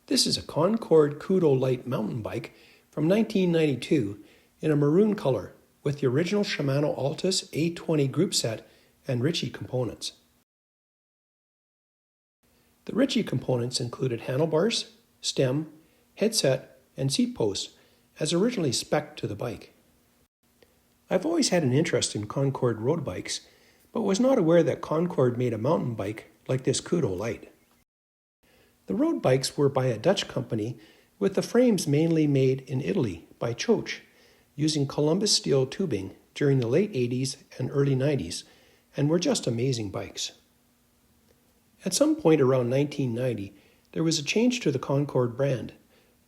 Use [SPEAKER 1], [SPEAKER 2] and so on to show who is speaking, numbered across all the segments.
[SPEAKER 1] This is a Concorde Kudu Lite mountain bike from 1992 in a maroon color with the original Shimano Altus A20 group set and Ritchey components. The Ritchey components included handlebars, stem, headset, and seat posts, as originally spec'd to the bike. I've always had an interest in Concorde road bikes, but was not aware that Concorde made a mountain bike like this Kudu Lite. The road bikes were by a Dutch company with the frames mainly made in Italy by Choch, using Columbus steel tubing during the late 80s and early 90s, and were just amazing bikes. At some point around 1990, there was a change to the Concorde brand,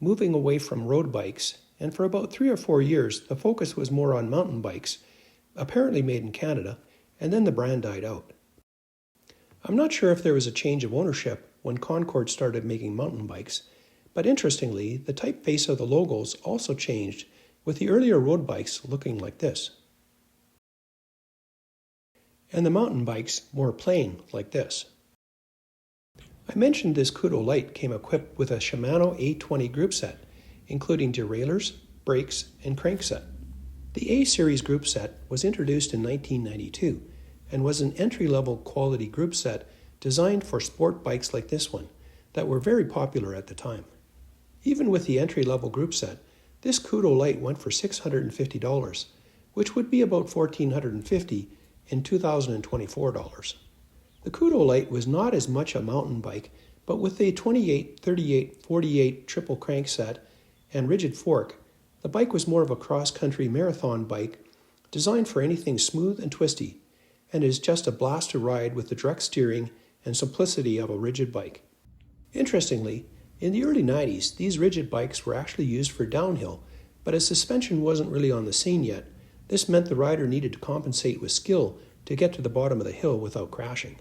[SPEAKER 1] moving away from road bikes, and for about 3 or 4 years the focus was more on mountain bikes, apparently made in Canada, and then the brand died out. I'm not sure if there was a change of ownership when Concorde started making mountain bikes, but interestingly, the typeface of the logos also changed, with the earlier road bikes looking like this, and the mountain bikes more plain like this. I mentioned this Kudu Lite came equipped with a Shimano A20 group set, including derailleurs, brakes, and crankset. The A-Series group set was introduced in 1992 and was an entry-level quality group set designed for sport bikes like this one that were very popular at the time. Even with the entry-level group set, this Kudu Lite went for $650, which would be about $1,450 in 2024 dollars. The Kudu Lite was not as much a mountain bike, but with a 28, 38, 48 triple crankset and rigid fork, the bike was more of a cross-country marathon bike designed for anything smooth and twisty, and is just a blast to ride with the direct steering and simplicity of a rigid bike. Interestingly, in the early 90s, these rigid bikes were actually used for downhill, but as suspension wasn't really on the scene yet, this meant the rider needed to compensate with skill to get to the bottom of the hill without crashing.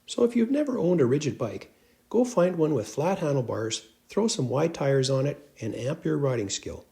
[SPEAKER 1] So if you've never owned a rigid bike, go find one with flat handlebars, throw some wide tires on it, and amp your riding skill.